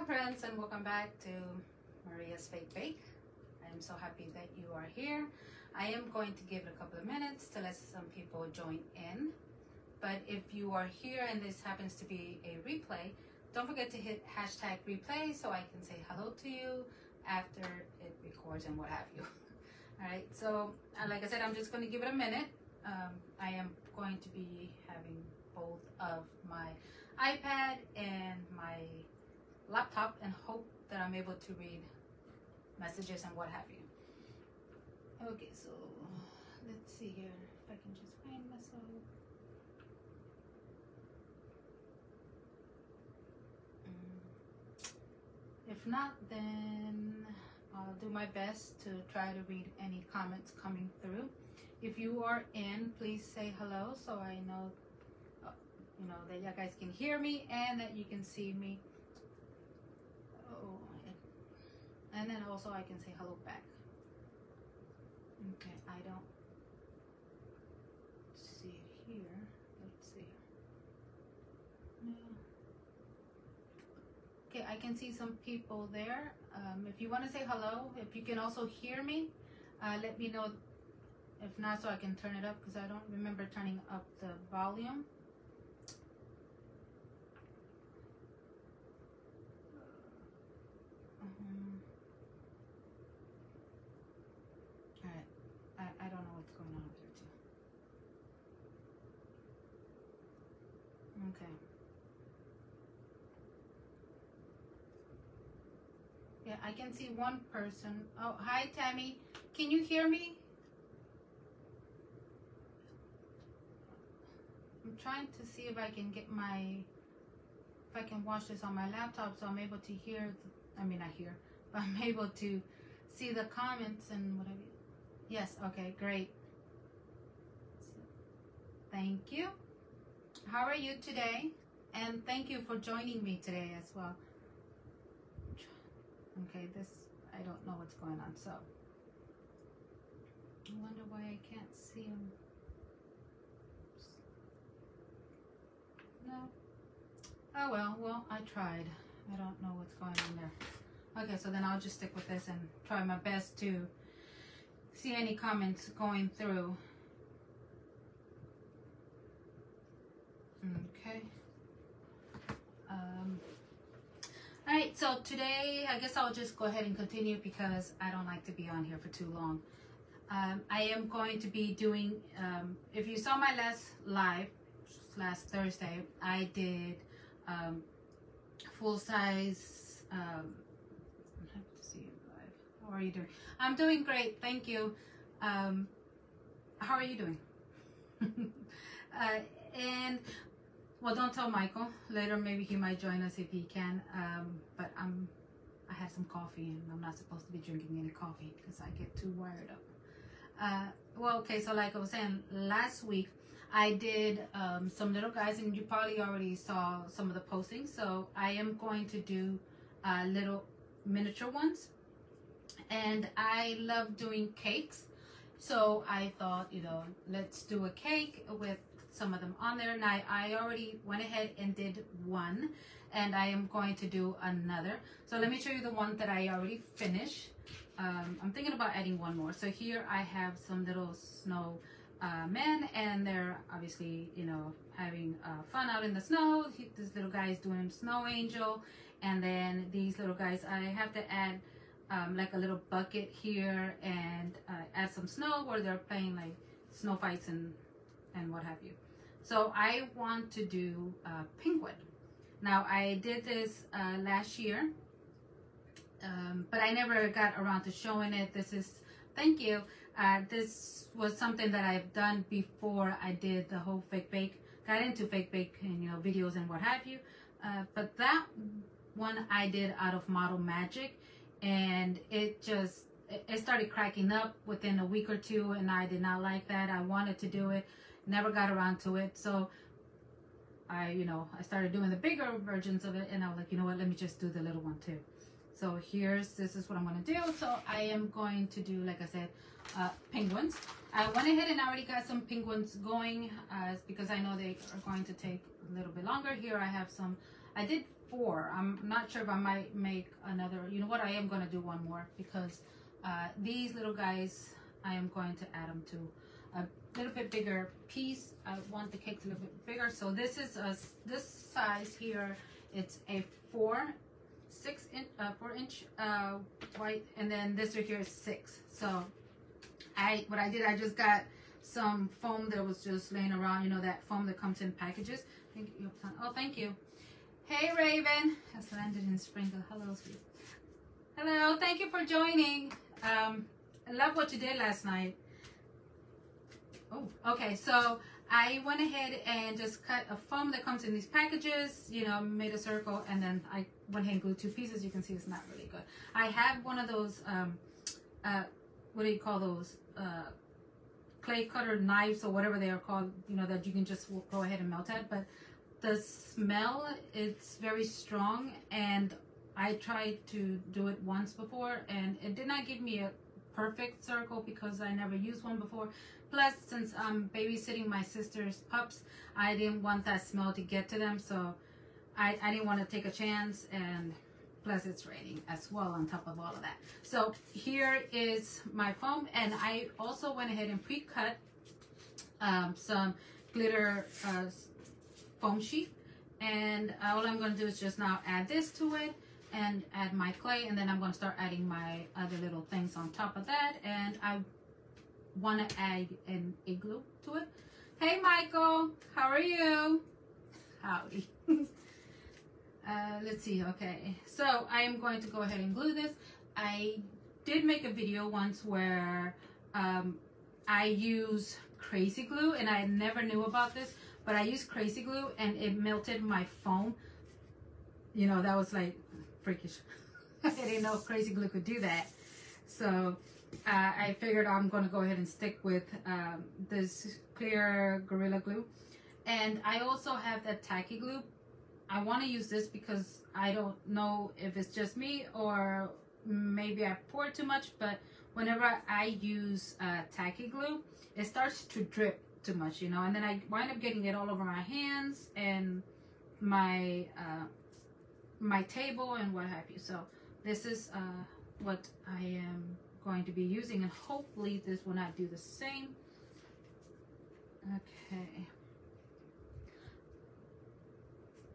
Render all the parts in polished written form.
Hello friends, and welcome back to Maria's Fake Bake. I am so happy that you are here. I am going to give it a couple of minutes to let some people join in. But if you are here and this happens to be a replay, don't forget to hit hashtag replay so I can say hello to you after it records and what have you. Alright, so like I said, I'm just going to give it a minute. I am going to be having both of my iPad and my laptop and hope that I'm able to read messages and what have you. Okay, so let's see here if I can just find myself. If not, then I'll do my best to try to read any comments coming through. If you are in, please say hello so I know, that you guys can hear me and that you can see me. And then also I can say hello back. Okay, I don't see it here. Let's see. No. Okay, I can see some people there. If you want to say hello, if you can also hear me, let me know. If not, so I can turn it up because I don't remember turning up the volume. I don't know what's going on with here too. Okay. Yeah, I can see one person. Oh, hi Tammy. Can you hear me? I'm trying to see if I can get if I can watch this on my laptop so I'm able to hear, not hear, but I'm able to see the comments and whatever. Yes, okay, great. Thank you. How are you today? And thank you for joining me today as well. Okay, I don't know what's going on, so. I wonder why I can't see him. No. Oh well, I tried. I don't know what's going on there. Okay, so then I'll just stick with this and try my best to see any comments going through. Okay. All right, so today I guess I'll just go ahead and continue because I don't like to be on here for too long. I am going to be doing, if you saw my last Thursday, I did full size. How are you doing? I'm doing great, thank you. How are you doing? And well, don't tell Michael. Later, maybe he might join us if he can. But I had some coffee, and I'm not supposed to be drinking any coffee because I get too wired up. Well, okay. So like I was saying, last week I did some little guys, and you probably already saw some of the postings. So I am going to do little miniature ones. And I love doing cakes, so I thought, let's do a cake with some of them on there. And I already went ahead and did one, and I am going to do another. So let me show you the one that I already finished. I'm thinking about adding one more. So here I have some little snow men, and they're obviously, having fun out in the snow. This little guy is doing snow angel, and then these little guys, I have to add like a little bucket here and add some snow where they're playing like snow fights and what have you. So I want to do penguin. Now I did this last year, but I never got around to showing it. Thank you. This was something that I've done before I did the whole fake bake, got into fake bake and videos and what have you. But that one I did out of Model Magic. And it started cracking up within a week or two, and I did not like that. I wanted to do it, never got around to it. So I started doing the bigger versions of it, and I was like, you know what, let me just do the little one too. So this is what I'm going to do. So I am going to do, like I said, penguins. I went ahead and already got some penguins going because I know they are going to take a little bit longer. Here I have some I did 4. I'm not sure if I might make another. You know what? I am going to do one more because these little guys, I am going to add them to a little bit bigger piece. I want the cake a little bit bigger. So this is this size here. It's a 4 inch white, and then this right here is 6. So what I did, I just got some foam that was just laying around. You know, that foam that comes in packages. Thank you. Oh, thank you. Hey, Raven. Has landed in Sprinkle. Hello, sweet. Hello. Thank you for joining. I love what you did last night. Oh, okay. So I went ahead and just cut a foam that comes in these packages, you know, made a circle, and then I went ahead and glued 2 pieces. You can see it's not really good. I have one of those, what do you call those? Clay cutter knives or whatever they are called, you know, that you can just go ahead and melt at. But the smell, it's very strong, and I tried to do it once before, and it did not give me a perfect circle because I never used one before. Plus, since I'm babysitting my sister's pups, I didn't want that smell to get to them, so I didn't want to take a chance, and plus it's raining as well on top of all of that. So here is my foam, and I also went ahead and pre-cut some glitter foam sheet, and all I'm going to do is just now add this to it and add my clay, and then I'm going to start adding my other little things on top of that, and I want to add an igloo to it. Hey Michael, how are you? Howdy. Let's see. Okay, so I am going to go ahead and glue this. I did make a video once where I use crazy glue, and I never knew about this, but I used crazy glue and it melted my foam. You know, that was like freakish. I didn't know crazy glue could do that. So I figured I'm going to go ahead and stick with this clear Gorilla Glue. And I also have that tacky glue. I want to use this because I don't know if it's just me or maybe I poured too much, but whenever I use tacky glue, it starts to drip too much, you know, and then I wind up getting it all over my hands and my my table and what have you. So this is what I am going to be using, and hopefully this will not do the same. Okay.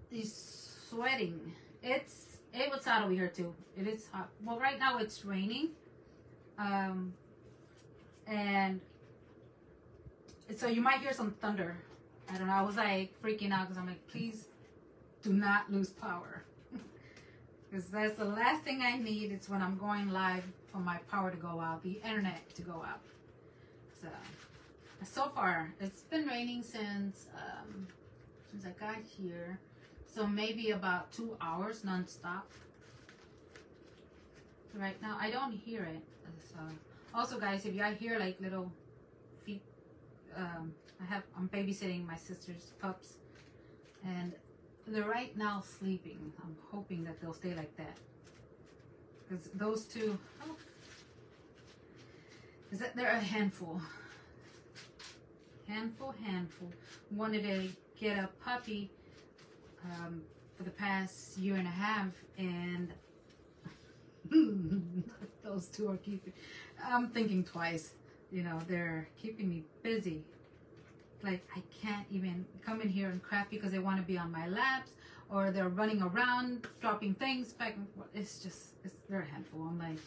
It's sweating. It was hot over here too. It is hot. Well, right now it's raining, and so you might hear some thunder. I don't know. I was like freaking out because I'm like, please do not lose power, because that's the last thing I need. It's when I'm going live for my power to go out, the internet to go out. So far it's been raining since I got here. So maybe about 2 hours nonstop. Right now, I don't hear it. So, also, guys, if y'all hear like little feet, I'm babysitting my sister's pups, and they're right now sleeping. I'm hoping that they'll stay like that, because those two, is that they're a handful. Handful. Wanted to get a puppy for the past year and a half, and those two are keeping, I'm thinking twice, you know, they're keeping me busy. Like, I can't even come in here and crap because they want to be on my laps, or they're running around dropping things back and forth. It's just, they're a handful. I'm like,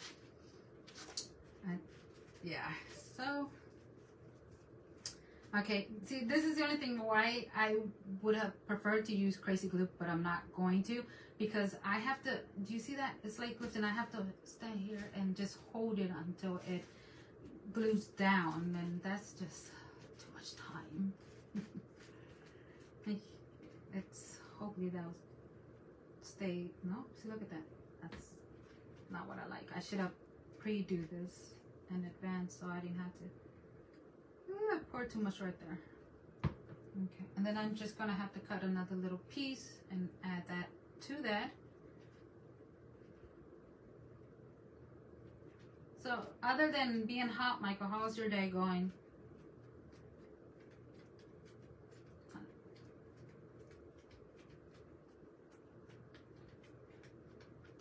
yeah. So okay, see, this is the only thing why I would have preferred to use crazy glue, but I'm not going to, because I have to, do you see that? It's like lifting. I have to stand here and just hold it until it glues down, and that's just too much time. It's, hopefully that'll stay. No, see, look at that. That's not what I like. I should have pre-do this in advance so I didn't have to. I poured too much right there. Okay, and then I'm just gonna have to cut another little piece and add that to that. So other than being hot, Michael, how's your day going?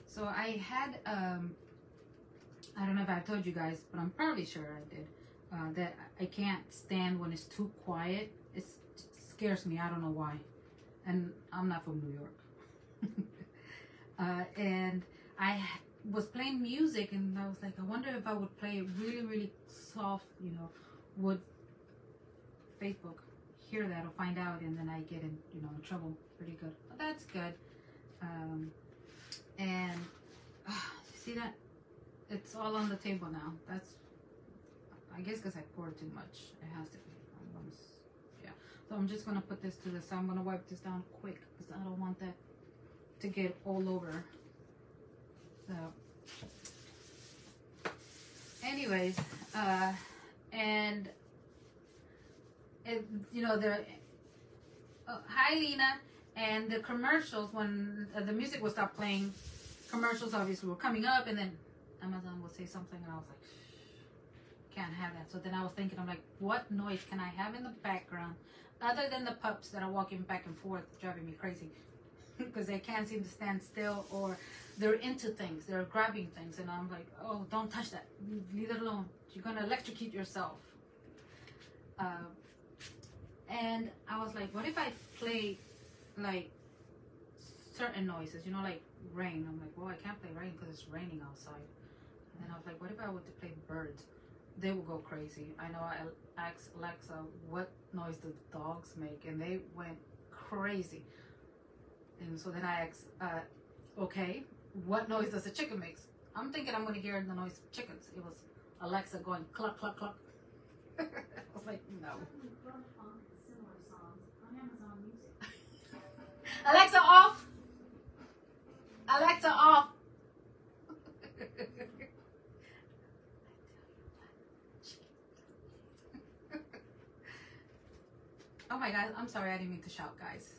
So I had, I don't know if I told you guys, but I'm probably sure I did, that I can't stand when it's too quiet. It scares me. I don't know why. And I'm not from New York. And I was playing music, and I was like, I wonder if I would play it really, really soft, you know, would Facebook hear that or find out, and then I get in, you know, in trouble pretty good. But that's good. And see that? It's all on the table now. That's, I guess, because I poured too much. It has to be. Yeah. So I'm just gonna put this to the side. I'm gonna wipe this down quick because I don't want that to get all over. So, anyways, and it, you know, the hi Lena, and the commercials when the music would stop playing. Commercials obviously were coming up, and then Amazon would say something, and I was like, can't have that. So then I was thinking, I'm like, what noise can I have in the background other than the pups that are walking back and forth, driving me crazy because they can't seem to stand still, or they're into things, they're grabbing things, and I'm like, oh, don't touch that, leave it alone, you're gonna electrocute yourself. And I was like, what if I play like certain noises, you know, like rain? I'm like, well, I can't play rain because it's raining outside. And then I was like, what if I were to play birds? They will go crazy. I know I asked Alexa what noise do dogs make, and they went crazy. And so then I asked, okay, what noise does a chicken make? I'm thinking I'm going to hear the noise of chickens. It was Alexa going cluck, cluck, cluck. I was like, no. Alexa off! Alexa off! Oh my God, I'm sorry, I didn't mean to shout, guys.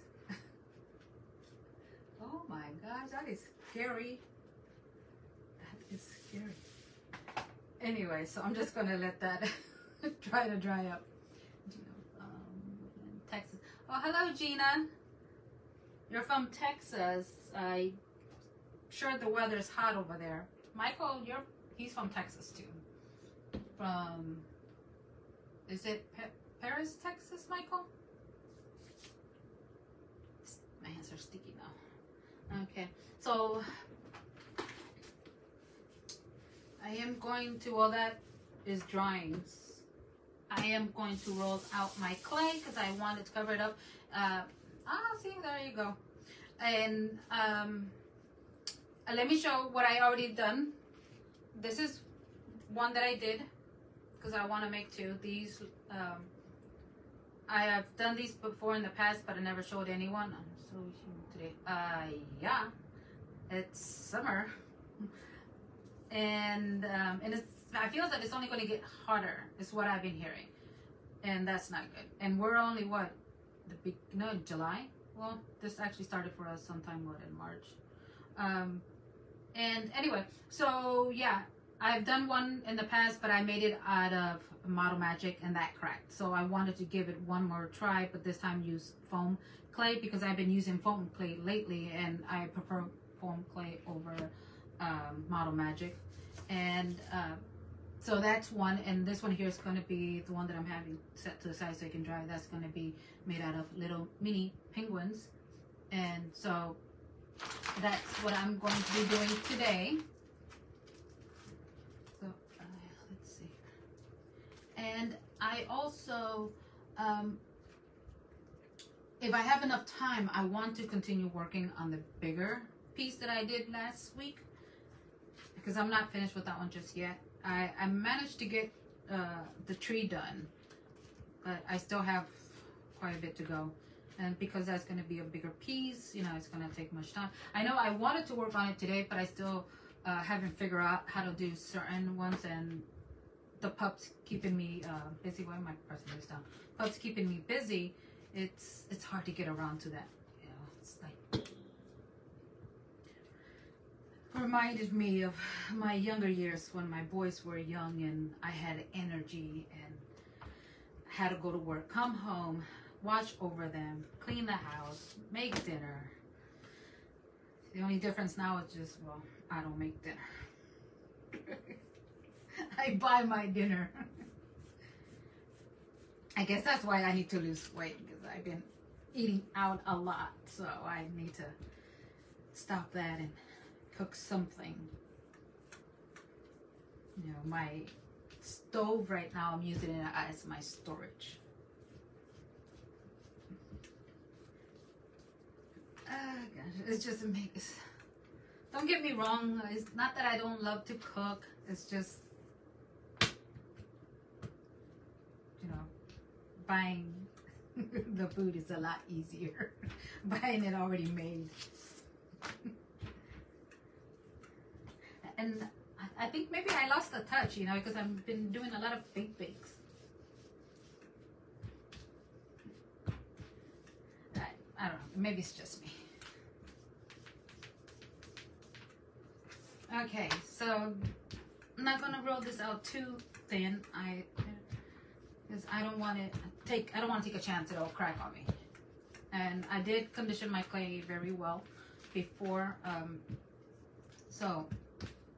Oh my gosh, that is scary. That is scary. Anyway, so I'm just gonna let that try to dry up. Texas. Oh, hello, Gina. You're from Texas. I'm sure the weather's hot over there. Michael, he's from Texas too. From, is it Paris, Texas, Michael? My hands are sticky now. Okay, so I am going to, well, that is drying. I am going to roll out my clay because I wanted to cover it up. See, there you go. And let me show what I already done. This is one that I did because I want to make two. These, I have done these before in the past, but I never showed anyone. So today, yeah, it's summer, and it's, I feel that it's only going to get hotter. Is what I've been hearing, and that's not good. And we're only what, July. Well, this actually started for us sometime in March. And anyway, so yeah, I've done one in the past, but I made it out of Model Magic, and that cracked. So I wanted to give it one more try, but this time use foam clay because I've been using foam clay lately, and I prefer foam clay over Model Magic. And so that's one, and this one here is going to be the one that I'm having set to the side so it can dry. That's going to be made out of little mini penguins, and so that's what I'm going to be doing today. So let's see. And I also, if I have enough time, I want to continue working on the bigger piece that I did last week because I'm not finished with that one just yet. I managed to get the tree done, but I still have quite a bit to go. And because that's going to be a bigger piece, you know, it's going to take much time. I know I wanted to work on it today, but I still haven't figured out how to do certain ones, and the pups keeping me busy. Why am I pressing this down? Pups keeping me busy. It's hard to get around to that. You know, it's like, reminded me of my younger years when my boys were young and I had energy and had to go to work, come home, watch over them, clean the house, make dinner. The only difference now is just, well, I don't make dinner. I buy my dinner. I guess that's why I need to lose weight, because I've been eating out a lot. So I need to stop that and cook something. You know, my stove right now, I'm using it as my storage. Gosh, it's just amazing. Don't get me wrong, it's not that I don't love to cook, it's just, you know, buying the food is a lot easier. Buying it already made. And I think maybe I lost the touch, you know, because I've been doing a lot of fake bakes. I don't know, maybe it's just me. Okay, so I'm not gonna roll this out too thin. Because I don't want to take a chance it'll crack on me. And I did condition my clay very well before. So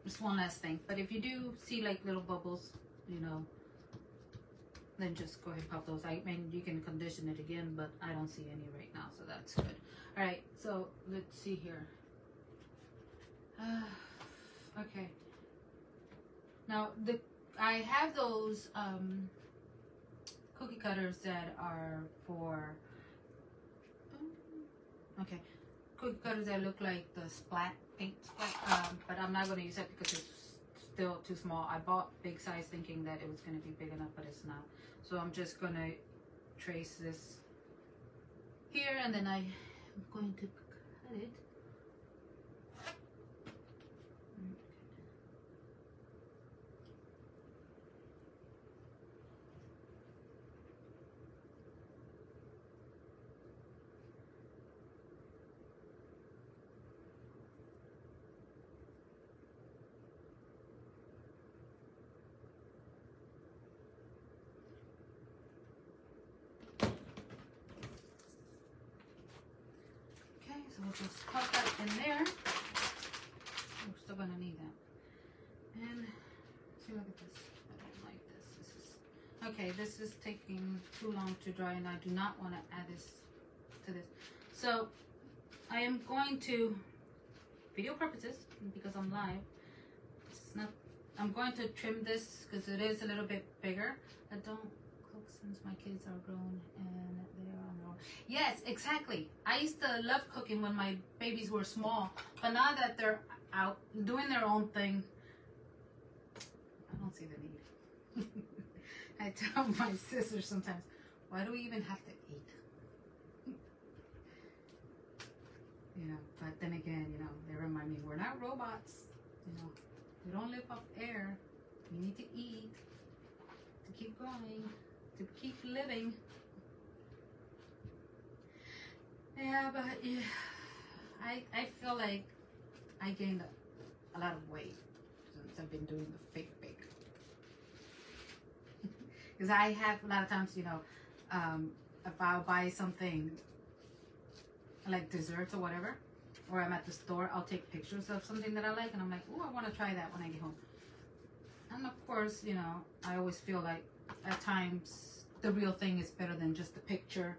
just one last thing. But if you do see like little bubbles, you know, then just go ahead and pop those. I mean, you can condition it again, but I don't see any right now, so that's good. All right, so let's see here. Okay. Now I have those cookie cutters that are for cookie cutters that look like the paint splat, but I'm not going to use that because it's still too small. I bought big size thinking that it was going to be big enough, but it's not. So I'm just going to trace this here, and then I'm going to cut it. So we'll just pop that in there. We're still gonna need that. And see, look at this. I don't like this. This is okay. This is taking too long to dry, and I do not want to add this to this. So I am going to, video purposes, because I'm live. It's not. I'm going to trim this because it is a little bit bigger. I don't cook since my kids are grown and they are on their own. Yes, exactly. I used to love cooking when my babies were small, but now that they're out doing their own thing, I don't see the need. I tell my sisters sometimes, why do we even have to eat? You know, but then again, you know, they remind me we're not robots. You know, we don't live off air. We need to eat to keep going, to keep living. Yeah, but yeah, I feel like I gained a lot of weight since I've been doing the fake bake. Because I have a lot of times, you know, if I'll buy something like desserts or whatever, or I'm at the store, I'll take pictures of something that I like, and I'm like, oh, I want to try that when I get home. And of course, you know, I always feel like at times the real thing is better than just the picture.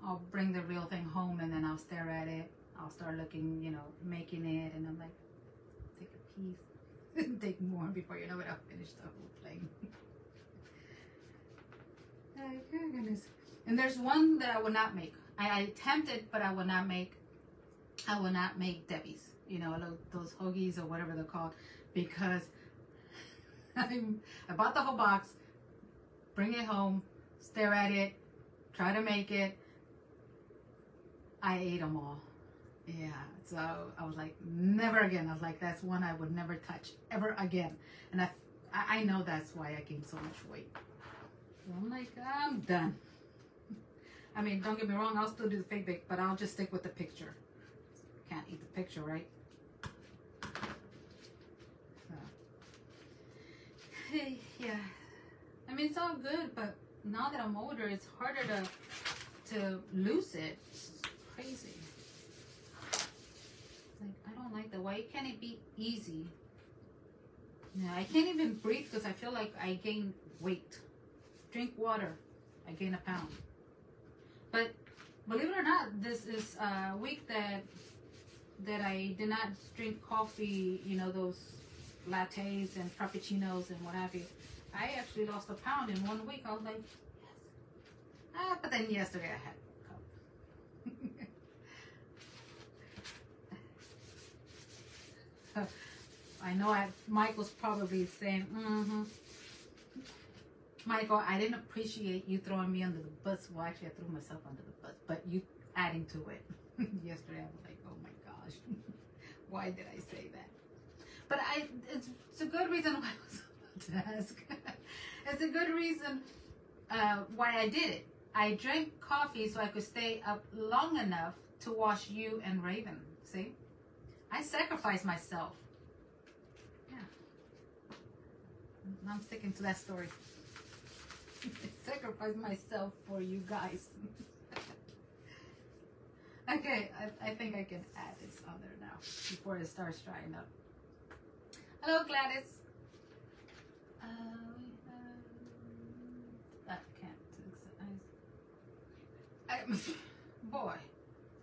I'll bring the real thing home, and then I'll stare at it. I'll start looking, you know, making it, and I'm like, take a piece, take more before you know it, I'll finish the whole thing. Oh, goodness. And there's one that I would not make. I attempted, but I would not make Debbie's, you know, those hoagies or whatever they're called, because I bought the whole box, bring it home, stare at it, try to make it. I ate them all. Yeah, so I was like, never again. I was like, that's one I would never touch ever again. And I know that's why I gained so much weight. So I'm like, I'm done. I mean, don't get me wrong, I'll still do the fake bake, but I'll just stick with the picture. Can't eat the picture, right? So, hey, yeah. I mean, it's all good, but now that I'm older, it's harder to lose it. It's crazy. like, I don't like that. Why can't it be easy? Yeah, I can't even breathe because I feel like I gain weight. Drink water, I gain a pound. But believe it or not, this is a week that I did not drink coffee, you know, those lattes and frappuccinos and what have you. I actually lost a pound in 1 week. I was like, yes. But then yesterday I had a cup. I know Michael's probably saying, Michael, I didn't appreciate you throwing me under the bus. Well, actually, I threw myself under the bus, but you adding to it. Yesterday, I was like, oh my gosh, why did I say that? But it's a good reason why I was about to ask. It's a good reason why I did it. I drank coffee so I could stay up long enough to watch you and Raven. See? I sacrificed myself. Yeah. I'm sticking to that story. I sacrificed myself for you guys. Okay, I think I can add this on there now before it starts drying up. Hello, Gladys. That can't. Boy,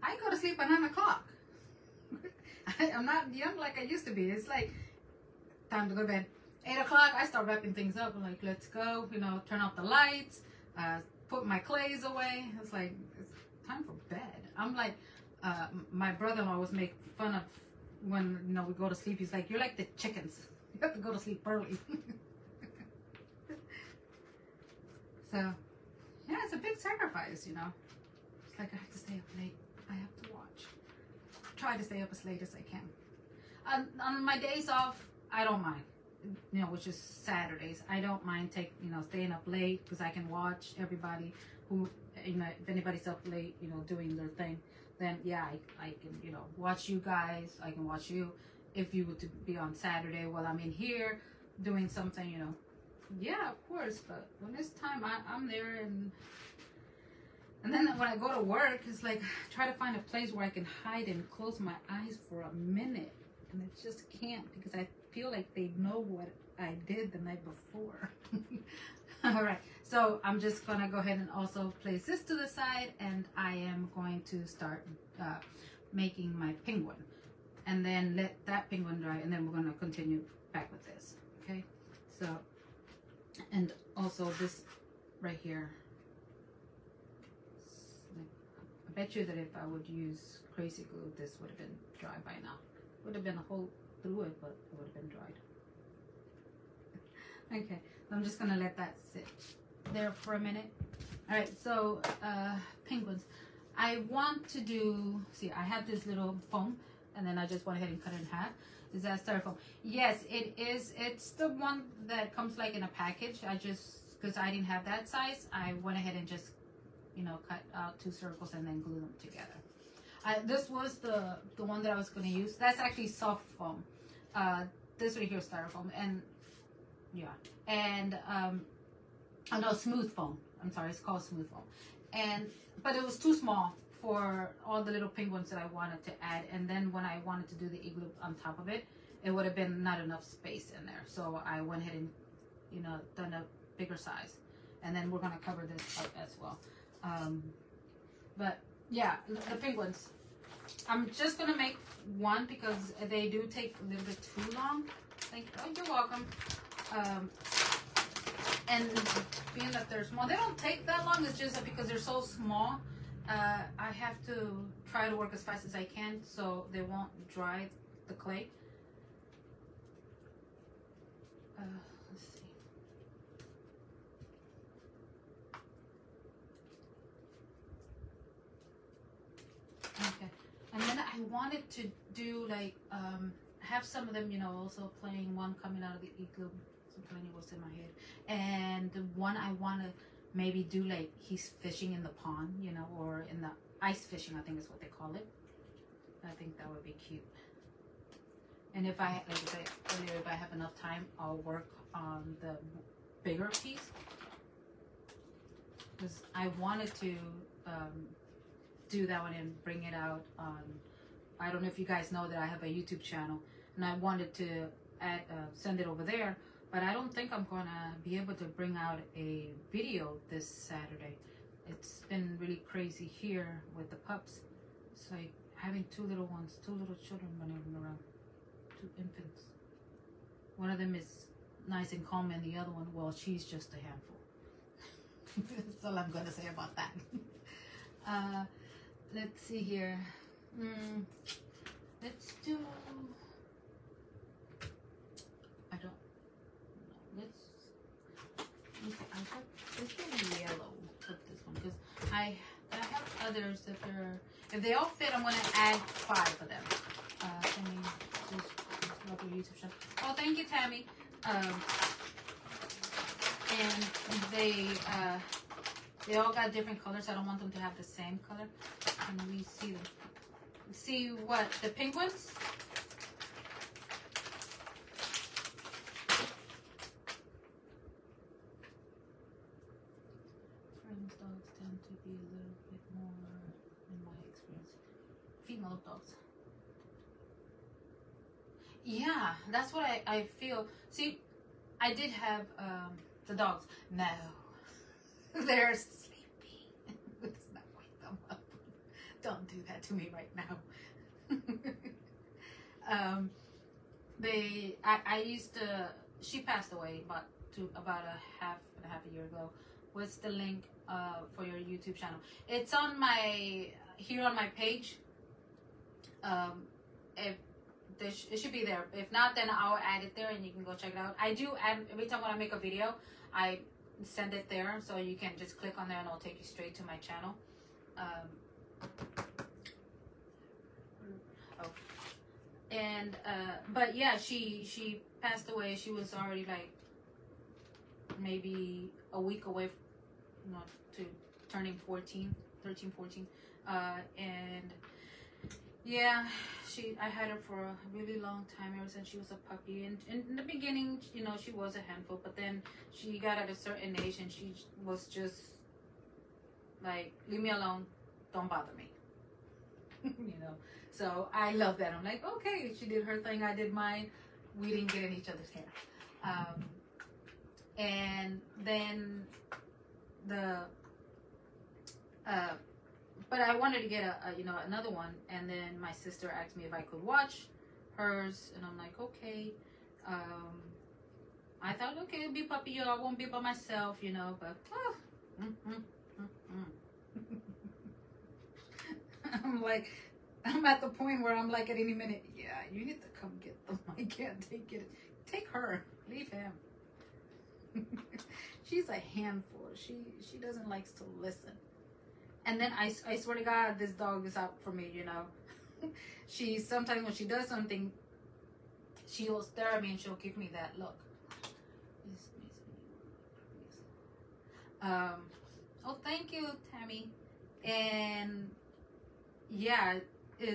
I go to sleep at 9 o'clock. I'm not young like I used to be. It's like time to go to bed. 8 o'clock, I start wrapping things up. I'm like, let's go. You know, turn off the lights, put my clays away. It's like, it's time for bed. I'm like, my brother-in-law always make fun of when, you know, we go to sleep. He's like, you're like the chickens. You have to go to sleep early. So, yeah, it's a big sacrifice, you know. It's like I have to stay up late. I have to watch. Try to stay up as late as I can. On my days off, I don't mind. You know, which is Saturdays. I don't mind staying up late because I can watch everybody who, you know, if anybody's up late, you know, doing their thing, then yeah, I can, you know, watch you guys. I can watch you. If you were to be on Saturday while I'm in here doing something, you know, yeah, of course. But when it's time, I'm there, and then when I go to work, it's like try to find a place where I can hide and close my eyes for a minute, and I just can't because I feel like they know what I did the night before. All right, so I'm just gonna go ahead and also place this to the side, and I am going to start making my penguin, and then let that penguin dry, and then we're gonna continue back with this. Okay, so, and also this right here. I bet you that if I would use crazy glue, this would have been dry by now. Would have been a hole through it, but it would have been dried. Okay, so I'm just gonna let that sit there for a minute. All right, so penguins. I want to do, see, I have this little foam, and then I just went ahead and cut it in half. Is that styrofoam? Yes, it is. It's the one that comes like in a package. I just, because I didn't have that size, I went ahead and just, you know, cut out 2 circles and then glue them together. This was the one that I was going to use. That's actually soft foam. This right here is styrofoam, and yeah, and oh no, smooth foam. I'm sorry, it's called smooth foam. But it was too small for all the little penguins that I wanted to add. And then when I wanted to do the igloo on top of it, it would have been not enough space in there. So I went ahead and, you know, done a bigger size. And then we're going to cover this up as well. But yeah, the penguins. I'm just going to make one because they do take a little bit too long. Oh, you're welcome. And being that they're small, they don't take that long. It's just that because they're so small, I have to try to work as fast as I can so they won't dry the clay. Let's see. Okay, and then I wanted to do like have some of them, you know, also playing one coming out of the igloo. Something was in my head, and the one I want to maybe do like he's fishing in the pond, you know, or in the ice fishing, I think is what they call it. I think that would be cute. And if I, like I said earlier, if I have enough time, I'll work on the bigger piece because I wanted to do that one and bring it out on I don't know if you guys know that I have a YouTube channel, and I wanted to send it over there, but I don't think I'm gonna be able to bring out a video this Saturday. It's been really crazy here with the pups. It's like having two little children running around, two infants. One of them is nice and calm, and the other one, well, she's just a handful. That's all I'm gonna say about that. Let's see here. Let's do. I don't. Let's do yellow with this one because I have others that are. If they all fit, I'm gonna add 5 of them. Let me just love your YouTube channel. Oh, thank you, Tammy. And they all got different colors. I don't want them to have the same color. And we see them. See what the pink ones? Friends dogs tend to be a little bit more, in my experience, female dogs. Yeah, that's what I feel. See, I did have the dogs. No, they're sleeping. Let's not wake them up. Don't do that to me right now. I used to. She passed away about a half a year ago. What's the link for your YouTube channel? It's on here on my page. It should be there. If not, then I'll add it there and you can go check it out. I do add every time when I make a video, I send it there, so you can just click on there and it'll take you straight to my channel. But yeah, she passed away. She was already like maybe a week away to turning 13, 14. And yeah, I had her for a really long time, ever since she was a puppy. And in the beginning, she was a handful, but then she got at a certain age and she was just like, leave me alone, don't bother me. So I love that. I'm like, okay, she did her thing, I did mine. We didn't get in each other's hair. And then but I wanted to get another one, and then my sister asked me if I could watch hers, and I'm like, okay. I thought, okay, it'll be puppy, I won't be by myself, but I'm like, I'm at the point where I'm like, at any minute, yeah, you need to come get them. I can't take it. Take her, leave him. She's a handful. She doesn't like to listen. And then I swear to God, this dog is out for me, She sometimes when she does something, she'll stare at me and she'll give me that look. Oh, thank you, Tammy. And yeah, I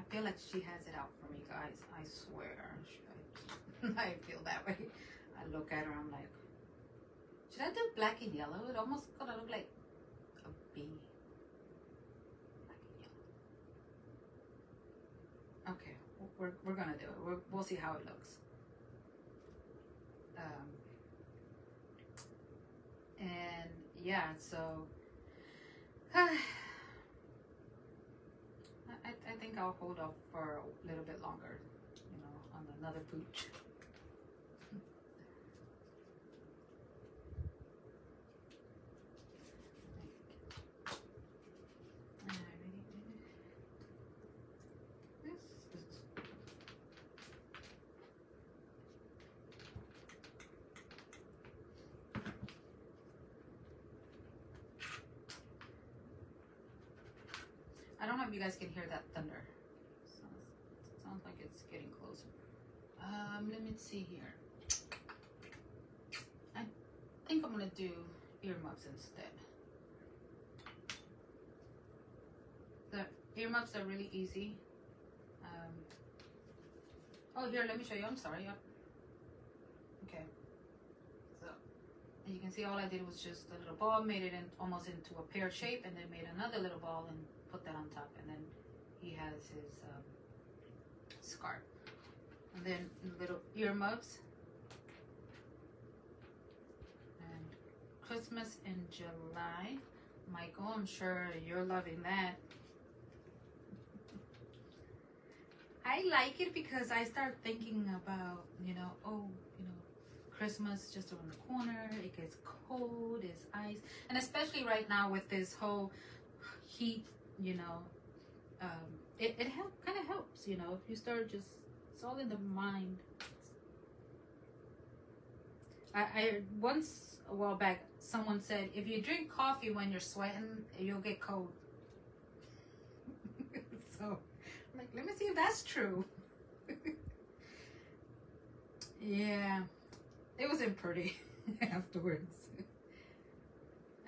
feel like she has it out for me, guys. I swear. I feel that way. I look at her, I'm like, should I do black and yellow? It almost gonna look like a bee. Black and yellow. Okay, we're gonna do it. We'll see how it looks. And yeah, so I think I'll hold off for a little bit longer, on another pooch. I don't know if you guys can hear that thunder. Sounds like it's getting closer. Let me see here. I think I'm gonna do earmuffs instead. The earmuffs are really easy. Oh, here, let me show you. I'm sorry. Yep. Okay. So, and you can see all I did was just a little ball, made it almost into a pear shape, and then made another little ball and put that on top, and then he has his scarf. And then little earmuffs. And Christmas in July. Michael, I'm sure you're loving that. I like it because I start thinking about, Christmas just around the corner. It gets cold, it's ice. And especially right now with this whole heat, it kind of helps, if you start just, it's all in the mind. I once, a while back, someone said, if you drink coffee when you're sweating, you'll get cold. So, I'm like, let me see if that's true. Yeah. It wasn't pretty afterwards.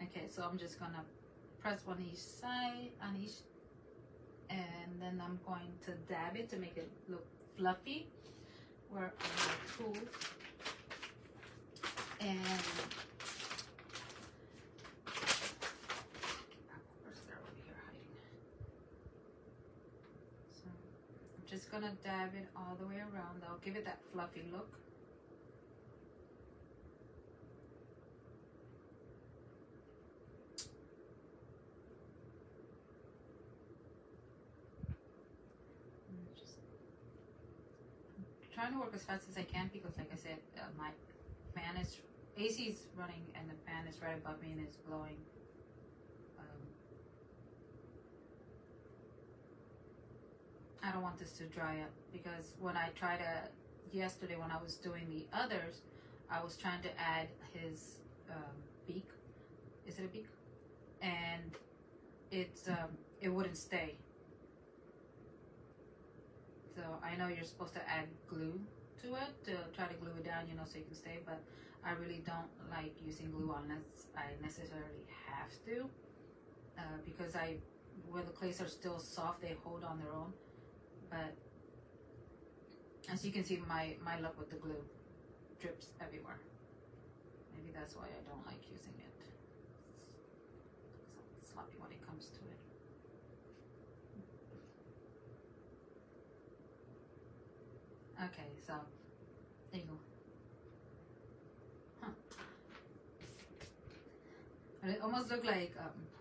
Okay, so I'm just gonna press one each side, and then I'm going to dab it to make it look fluffy. Where are my tools? And where's they're over here hiding? So I'm just gonna dab it all the way around. I'll give it that fluffy look. Trying to work as fast as I can because, like I said, my fan is AC is running and the fan is right above me and it's blowing. I don't want this to dry up because when I tried yesterday when I was doing the others, I was trying to add his beak. Is it a beak? And it's it wouldn't stay. So I know you're supposed to add glue to it to try to glue it down, so you can stay, but I really don't like using glue unless I necessarily have to, because where the clays are still soft, they hold on their own. But as you can see, my luck with the glue drips everywhere. Maybe that's why I don't like using it. It's sloppy when it comes to it. Okay, so there you go. Huh. And it almost looked like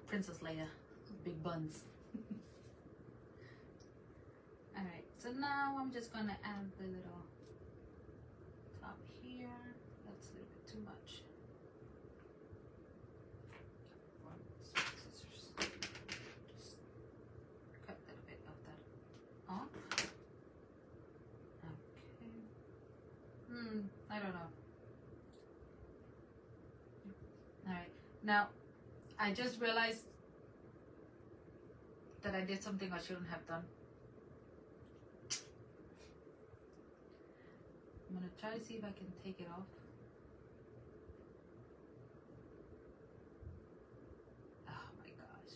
Princess Leia, big buns. Alright, so now I'm just gonna add the little top here. That's a little bit too much. Scissors. Just cut a little bit of that off. I don't know. Alright, now I just realized that I did something I shouldn't have done. I'm gonna try to see if I can take it off. Oh my gosh.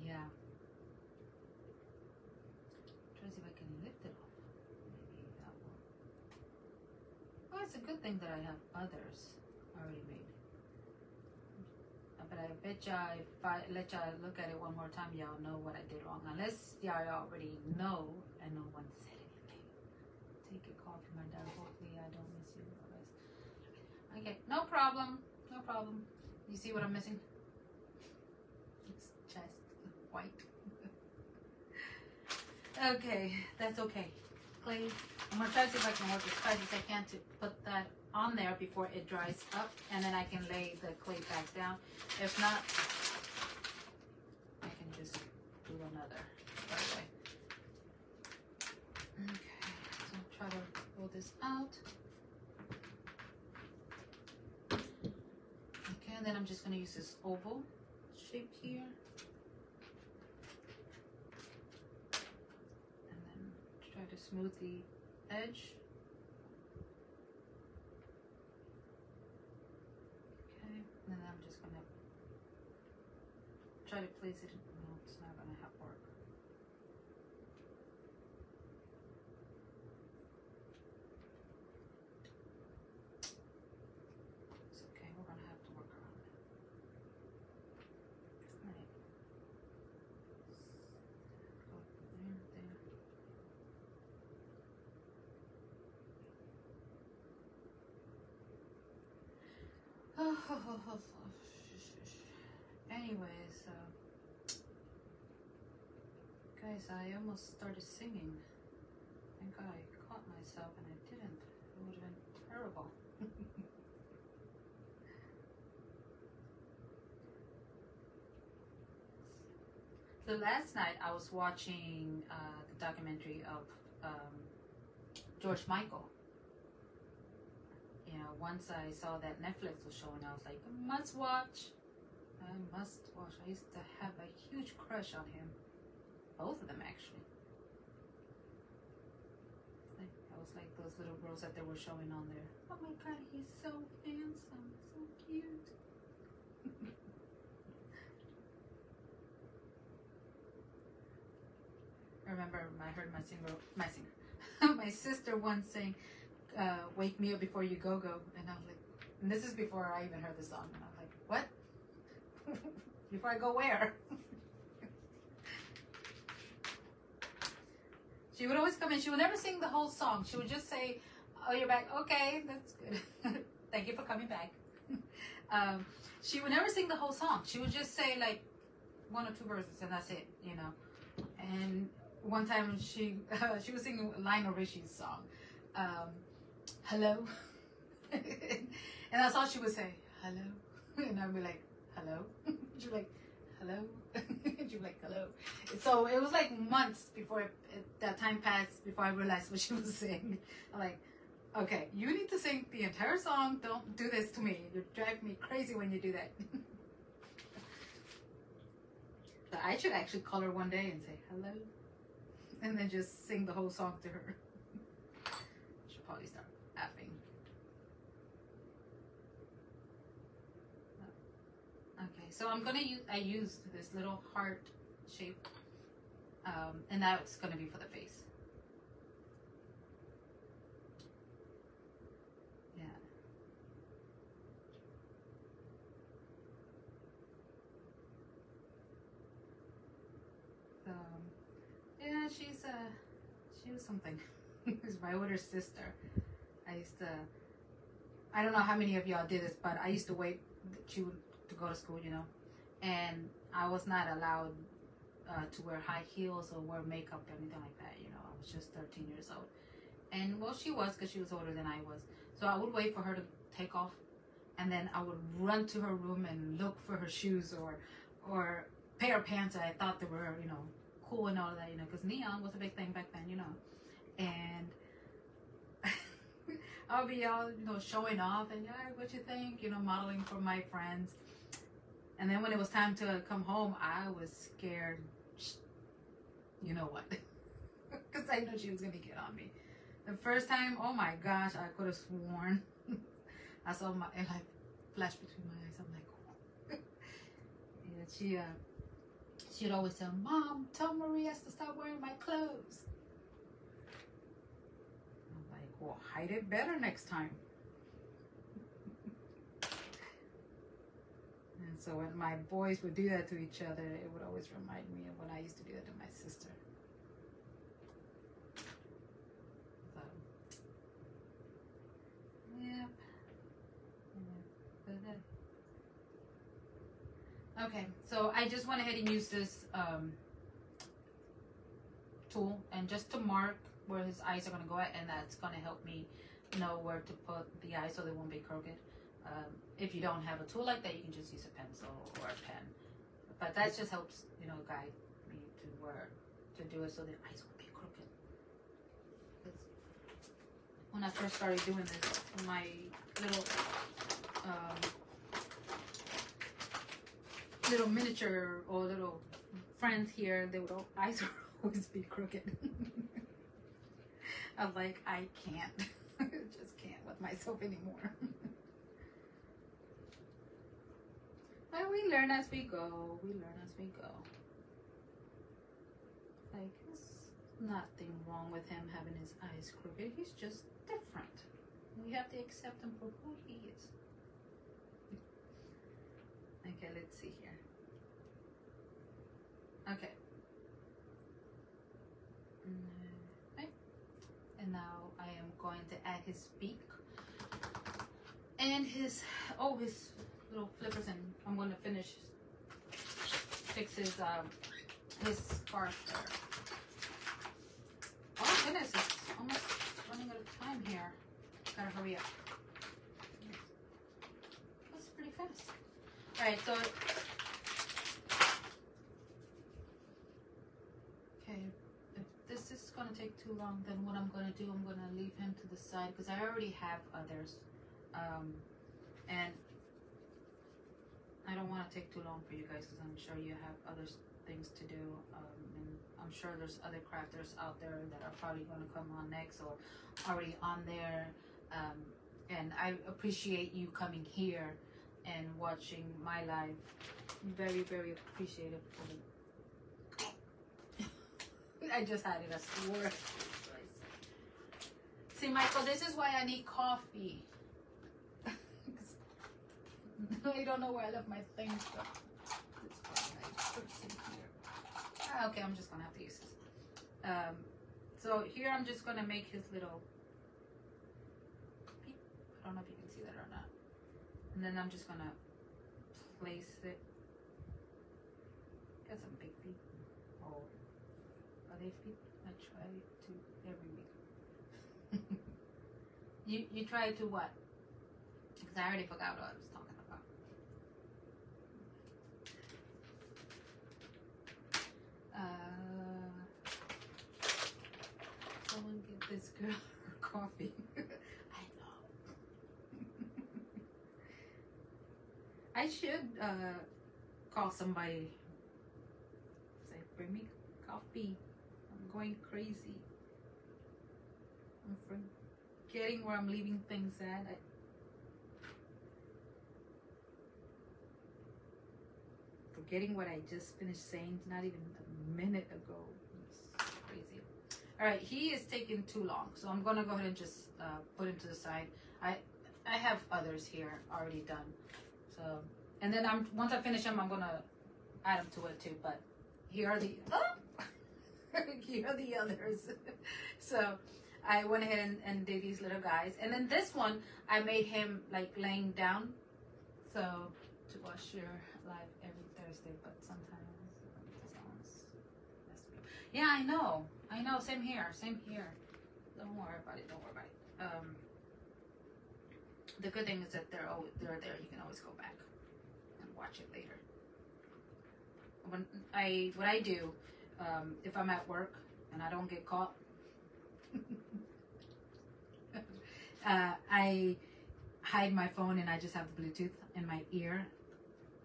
Yeah. Try to see if I can lift it off. Maybe that will. Oh, it's a good thing that I have others already made. But I bet y'all, if I let y'all look at it one more time, y'all know what I did wrong. Unless y'all already know and no one said anything. Take a call from my dad. Hopefully I don't miss you. Okay, no problem. No problem. You see what I'm missing? It's chest, white. Okay, that's okay. Clay, I'm gonna try to see if I can work as fast as I can to put that on there before it dries up, and then I can lay the clay back down. If not, I can just do another right away. Okay, so try to roll this out. Okay, and then I'm just gonna use this oval shape here. And then try to smooth the edge. And then I'm just gonna try to place it. No, it's not gonna work. It's okay. We're gonna have to work around it. Right. Anyways, guys, I almost started singing. Thank God I caught myself and I didn't. It would have been terrible. So last night I was watching the documentary of George Michael. You know, once I saw that Netflix was showing, I was like, must watch. I must watch. I used to have a huge crush on him. Both of them, actually. I was like those little girls that they were showing on there. Oh my God, he's so handsome, so cute. I remember I heard my sister once saying, "Wake me up before you go," and I was like, and this is before I even heard the song, and I was like, what? Before I go where? She would always come in. She would never sing the whole song. She would just say, "Oh, you're back. Okay, that's good. Thank you for coming back." She would never sing the whole song. She would just say like one or two verses, and that's it, you know. And one time she was singing Lionel Richie's song, "Hello," and that's all she would say, "Hello," and I'd be like, "Hello," she'd be like, "Hello," she'd be like, "Hello." So it was like months before that time passed before I realized what she was saying. I'm like, okay, you need to sing the entire song. Don't do this to me. You drive me crazy when you do that. So I should actually call her one day and say hello, and then just sing the whole song to her. She'll probably start laughing. Okay, so I'm gonna use. I used this little heart shape, and that's gonna be for the face. Yeah. So, yeah, she was something. She's my older sister. I don't know how many of y'all did this, but I used to wait to go to school, you know, and I was not allowed to wear high heels or wear makeup or anything like that, you know. I was just 13 years old. And well, she was, because she was older than I was. So I would wait for her to take off, and then I would run to her room and look for her shoes or pair of pants that I thought they were, you know, cool and all of that, you know, because neon was a big thing back then, you know. And I'll be all, you know, showing off and, yeah, what you think, you know, modeling for my friends. And then when it was time to come home, I was scared, you know what, because I knew she was going to get on me. The first time, oh my gosh, I could have sworn. I saw it like flashed between my eyes. I'm like, yeah, she'd always tell, "Mom, tell Marie has to stop wearing my clothes." I'm like, well, hide it better next time. And so when my boys would do that to each other, it would always remind me of when I used to do that to my sister. So, yep. Okay, so I just went ahead and used this tool and just to mark where his eyes are going to go at, and that's going to help me know where to put the eyes so they won't be crooked. If you don't have a tool like that, you can just use a pencil or a pen, but that just helps, you know, guide me to where to do it so the eyes won't be crooked. When I first started doing this, my little miniature or little friends here, they would eyes would always be crooked. I'm like, I can't, just can't with myself anymore. But we learn as we go. We learn as we go. Like, there's nothing wrong with him having his eyes crooked. He's just different. We have to accept him for who he is. Okay, let's see here. Okay. Okay. And now I am going to add his beak and his little flippers, and I'm going to fix his scarf there. Oh goodness, it's almost running out of time here. Gotta hurry up. That's pretty fast. Alright, so okay, if this is gonna take too long, then what I'm gonna do, I'm gonna leave him to the side because I already have others. And I don't want to take too long for you guys because I'm sure you have other things to do, and I'm sure there's other crafters out there that are probably going to come on next or already on there, and I appreciate you coming here and watching my live. Very, very appreciative of it. I just had it as word. See, Michael, this is why I need coffee. I don't know where I left my things. Okay, I'm just gonna have to use this. So here I'm just gonna make his little peep. I don't know if you can see that or not. And then I'm just gonna place it. Got some big feet. Oh, are they feet? I try to every week. You try to what? Because I already forgot what I was talking about. Someone give this girl her coffee. I know. I should call somebody. Say, bring me coffee. I'm going crazy. I'm forgetting where I'm leaving things at. Forgetting what I just finished saying not even a minute ago. It's crazy. All right, he is taking too long, so I'm gonna go ahead and just put him to the side. I have others here already done. So, and then once I finish them, I'm gonna add them to it too. But here are the here are the others. So I went ahead and did these little guys, and then this one I made him like laying down. So to watch your live every Thursday, but sometimes yeah, I know, same here, don't worry about it, the good thing is that they're there. You can always go back and watch it later. What I do, if I'm at work and I don't get caught, I hide my phone and I just have the Bluetooth in my ear,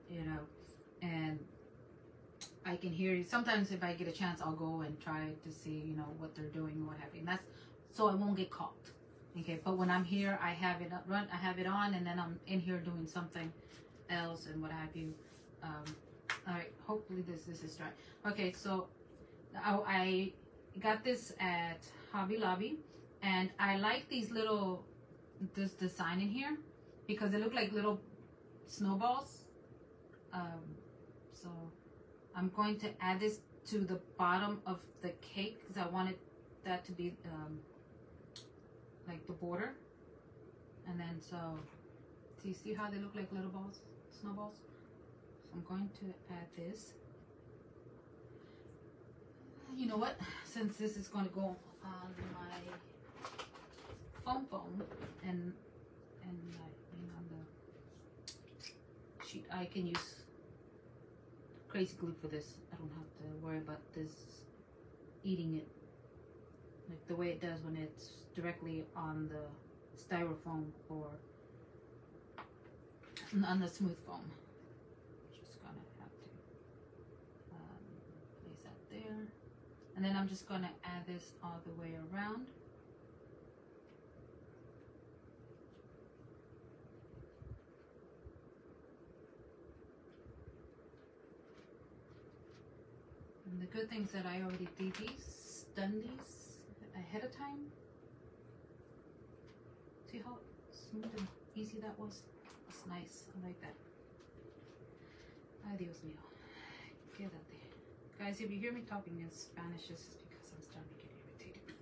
you know, and I can hear you. Sometimes if I get a chance, I'll go and try to see, you know, what they're doing, what have you. And that's so I won't get caught. Okay, but when I'm here, I have it I have it on, and then I'm in here doing something else and what have you. All right, hopefully this is right. Okay, so I got this at Hobby Lobby, and I like these little this design in here because they look like little snowballs. So I'm going to add this to the bottom of the cake because I wanted that to be like the border. And then so you see how they look like little balls, snowballs? So I'm going to add this. You know what? Since this is going to go on my foam and on the sheet, I can use crazy glue for this. I don't have to worry about this eating it like the way it does when it's directly on the styrofoam or on the smooth foam. Just gonna have to place that there, and then I'm just gonna add this all the way around. And the good thing is that I already done these ahead of time. See how smooth and easy that was? That's nice. I like that. Ay, Dios mío. Quédate. Guys, if you hear me talking in Spanish, it's because I'm starting to get irritated.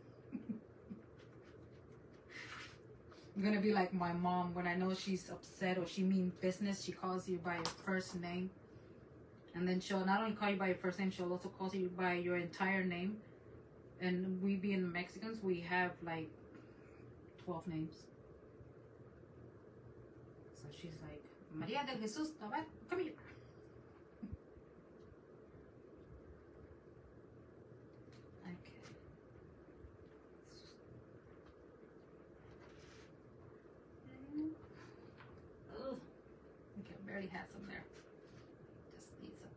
I'm gonna be like my mom. When I know she's upset or she means business, she calls you by your first name. And then she'll not only call you by your first name, she'll also call you by your entire name. And we being Mexicans, we have like 12 names. So she's like, Maria del Jesus, a ver, come here. Okay. Oh, okay, barely had some there. Just need some.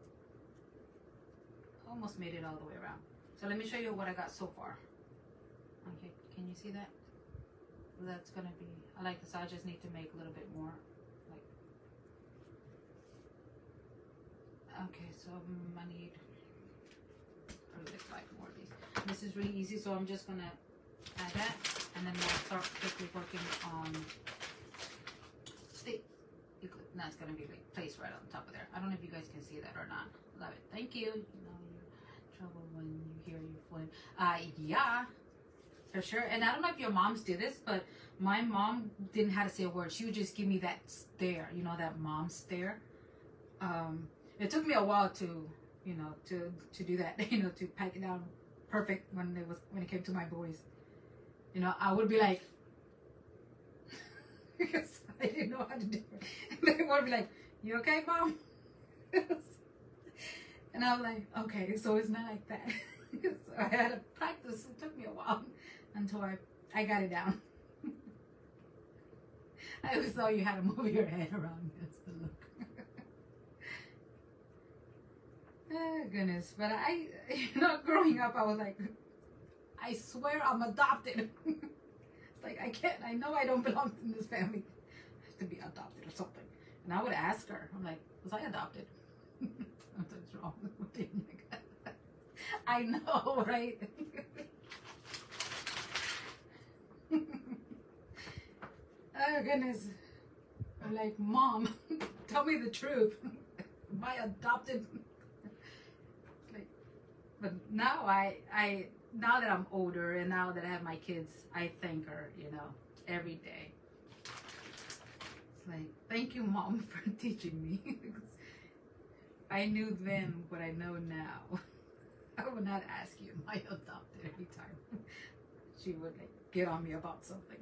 Almost made it all the way around. So let me show you what I got so far. Okay, can you see that? That's gonna be, I like this. I just need to make a little bit more. Like, okay, so I need probably like 5 more of these. This is really easy, so I'm just gonna add that, and then we'll start quickly working on. See, now it's gonna be like placed right on top of there. I don't know if you guys can see that or not. Love it. Thank you. You know, you're trouble when you hear your phone. Yeah, for sure. And I don't know if your moms did this, but my mom didn't have to say a word. She would just give me that stare, you know, that mom stare. It took me a while to, you know, to do that, you know, to pack it down perfect when it came to my boys. You know, I would be like, because I didn't know how to do it. And they would be like, "You okay, mom?" And I was like, okay, so it's not like that. So I had to practice. It took me a while until I got it down. I always thought you had to move your head around just to look. Oh, goodness. But you know, growing up, I was like, I swear I'm adopted. It's like, I know I don't belong in this family. I have to be adopted or something. And I would ask her, I'm like, was I adopted? Something's wrong with me. I know, right? Oh, goodness. I'm like, Mom, tell me the truth. Am I adopted? Like, but now now that I'm older and now that I have my kids, I thank her, you know, every day. It's like, thank you, Mom, for teaching me. I knew then what I know now. I would not ask you, am I adopted every time? She would like get on me about something.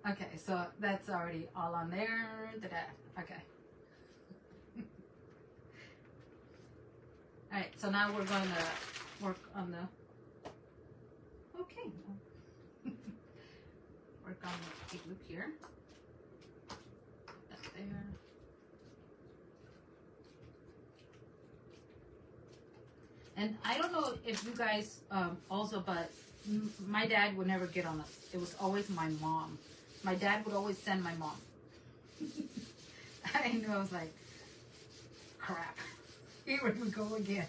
Okay, so that's already all on there. Okay. Alright, so now we're going to work on the, okay. Work on the loop here. That there. And I don't know if you guys also, but my dad would never get on us. It was always my mom. My dad would always send my mom. I knew, I was like, crap. Here we go again.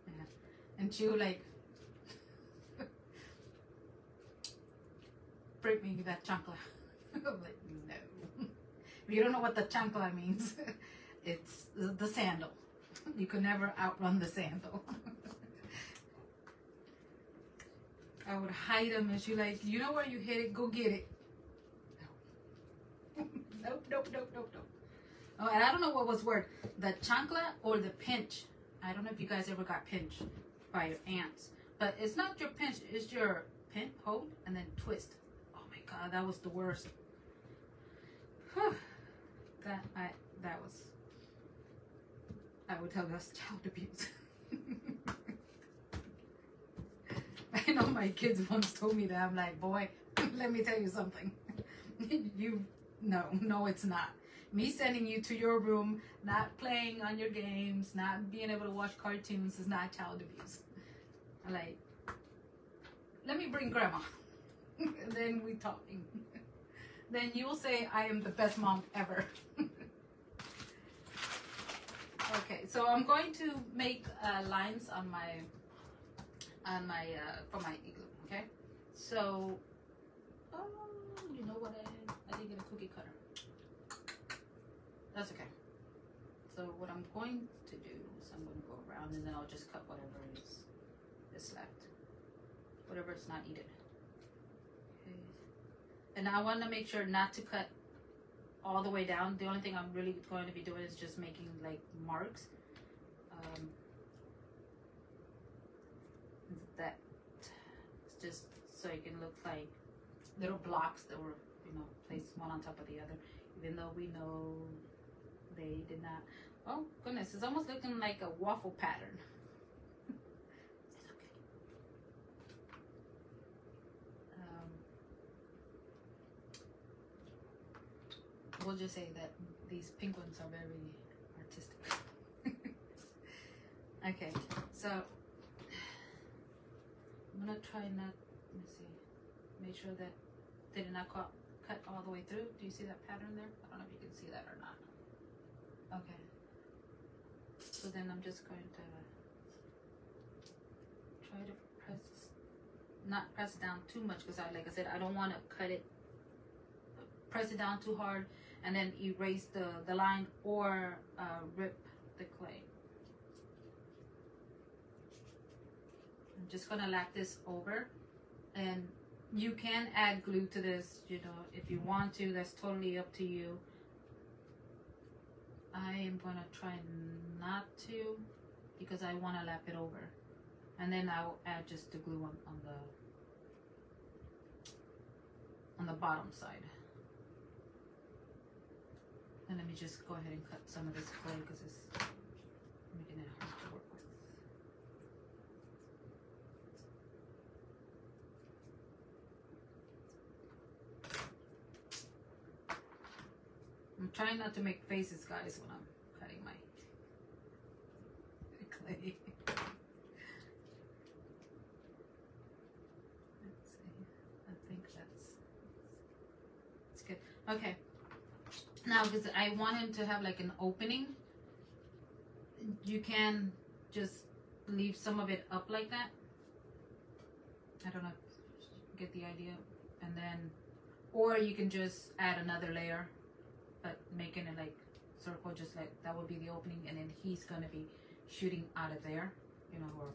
Yeah. And she would like, bring me that chancla. I'm like, no. You don't know what the chancla means. It's the sandal. You could never outrun the sandal. I would hide them, and she like, you know where you hid it? Go get it. No. Nope. Oh, and I don't know what was worse, the chancla or the pinch. I don't know if you guys ever got pinched by your aunts, but it's not your pinch. It's your pinch, hold, and then twist. Oh my God, that was the worst. Whew. That was. I would tell that's child abuse. I know my kids once told me that. I'm like, boy, let me tell you something. No, it's not. Me sending you to your room, not playing on your games, not being able to watch cartoons is not child abuse. I'm like, let me bring grandma. And then we talking. Then you'll say I am the best mom ever. Okay, so I'm going to make lines on my for my igloo. Okay, so you know what, I didn't get a cookie cutter. That's okay. So So what I'm going to do is I'm going to go around and then I'll just cut whatever is left, whatever is not needed. Okay. And I want to make sure not to cut all the way down. The only thing I'm really going to be doing is just making like marks. That it's just so it can look like little blocks that were, you know, placed one on top of the other, even though we know they did not. Oh goodness, it's almost looking like a waffle pattern. It's okay. We'll just say that these pink ones are very artistic. Okay, so I'm gonna try not, let me see, make sure that they did not cut all the way through. Do you see that pattern there? I don't know if you can see that or not. Okay. So then I'm just going to try to not press it down too much, because like I said, I don't want to cut it, press it down too hard and then erase the line or rip the clay. I'm just gonna lap this over, and you can add glue to this, you know, if you want to. That's totally up to you. I am gonna try not to, because I want to lap it over, and then I'll add just the glue on the bottom side. And let me just go ahead and cut some of this clay because it's making it hard to work with. I'm trying not to make faces, guys, when I'm cutting my clay. Let's see. I think that's good. Okay. Now, because I want him to have like an opening, you can just leave some of it up like that. I don't know if you get the idea. And then, or you can just add another layer, but making it like circle, just like that would be the opening, and then he's gonna be shooting out of there, you know, or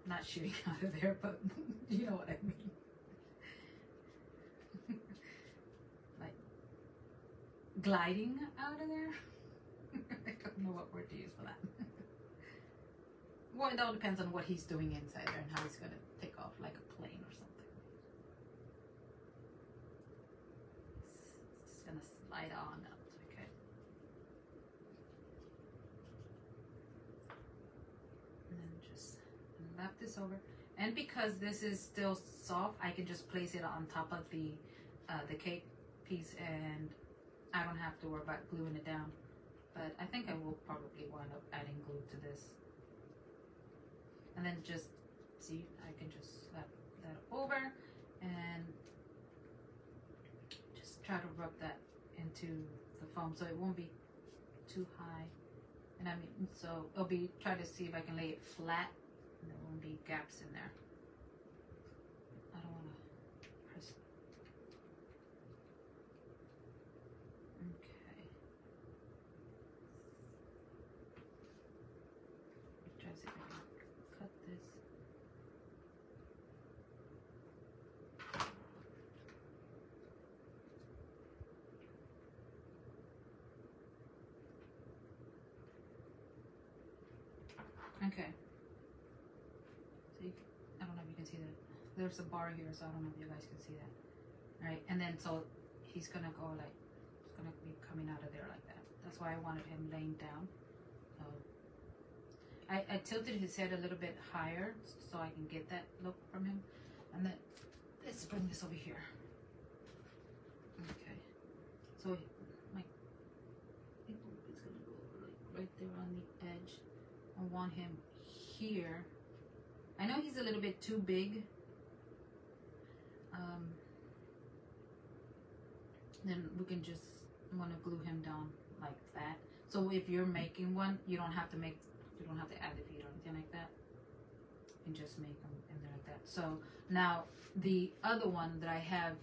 not shooting out of there, but you know what I mean. Like gliding out of there. I don't know what word to use for that. Well, it all depends on what he's doing inside there and how he's gonna take off, like a plane or something. It's just gonna slide on up. Okay. And then just lap this over. And because this is still soft, I can just place it on top of the cake piece, and I don't have to worry about gluing it down. But I think I will probably wind up adding glue to this. And then just see, I can just slap that over and just try to rub that into the foam so it won't be too high. And I mean, so it'll be, try to see if I can lay it flat and there won't be gaps in there. I don't want to press it. Okay. Try to see if I can cut this. Okay. So you, I don't know if you can see that. There's a bar here, so I don't know if you guys can see that. All right, and then so he's gonna go like, it's gonna be coming out of there like that. That's why I wanted him laying down. I tilted his head a little bit higher so I can get that look from him. And then let's bring this over here. Okay. So my it's gonna go like right there on the edge. I want him here. I know he's a little bit too big. Then we can just want to glue him down like that. So if you're making one, you don't have to add the feet or anything like that. You can just make them in there like that. So now the other one that I have,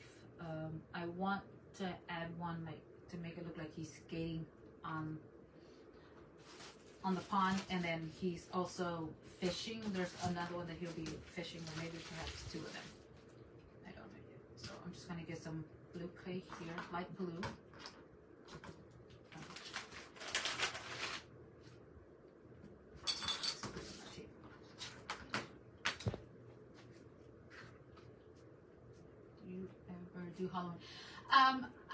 I want to add one like to make it look like he's skating on on the pond, and then he's also fishing. There's another one that he'll be fishing, or maybe perhaps two of them. I don't know yet. So I'm just gonna get some blue clay here, light blue. Do you ever do Halloween?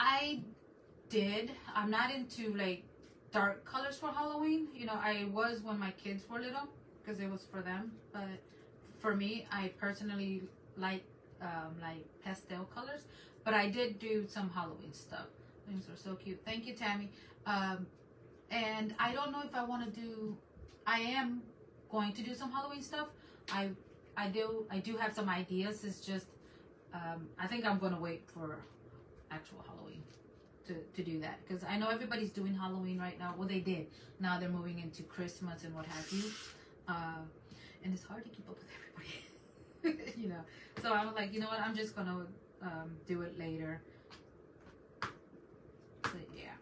I did. I'm not into like dark colors for Halloween. You know, I was when my kids were little because it was for them. But for me, I personally like pastel colors. But I did do some Halloween stuff. Things are so cute. Thank you, Tammy. And I don't know if I want to do. I am going to do some Halloween stuff. I do have some ideas. It's just I think I'm going to wait for actual Halloween to do that, because I know everybody's doing Halloween right now. Well, they did. Now they're moving into Christmas and what have you, and it's hard to keep up with everybody. You know, so I was like, you know what, I'm just gonna do it later. But yeah,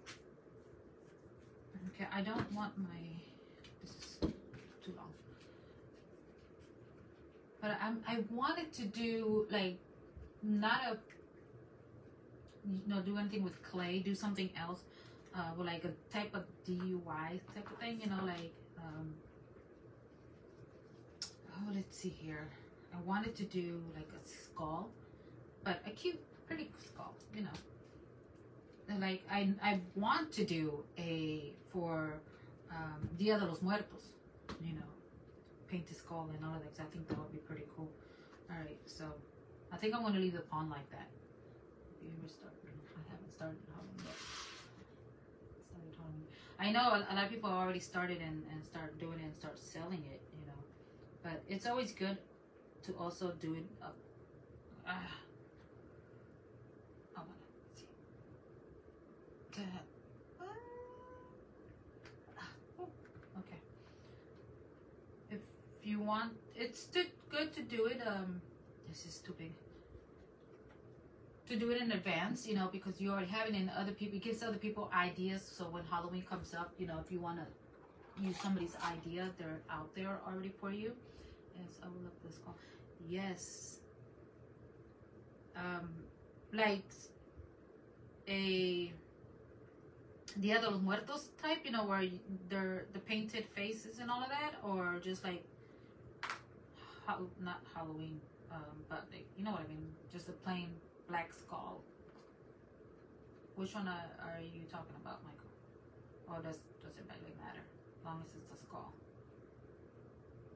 okay, I don't want my, this is too long, but I wanted to do like not a, you know, do anything with clay, do something else, with like a type of DIY type of thing, you know, like, oh, let's see here. I wanted to do like a skull, but a cute, pretty skull, you know. And like, I want to do a, for Dia de los Muertos, you know, paint the skull and all of that, 'cause I think that would be pretty cool. All right, so I think I'm going to leave the pond like that. You ever start? I haven't started Halloween yet. I know a lot of people already started and start doing it and start selling it, you know. But it's always good to also do it up. I want to see. Okay. If you want, it's good to do it. This is too big. To do it in advance, you know, because you already have it, and other people, it gives other people ideas. So when Halloween comes up, you know, if you want to use somebody's idea, they're out there already for you. Yes, I will look this call. Yes. Like a Dia de los Muertos type, you know, where they're the painted faces and all of that, or just like not Halloween, but like, you know what I mean, just a plain black skull. Which one are you talking about, Michael? Or doesn't really matter, as long as it's a skull.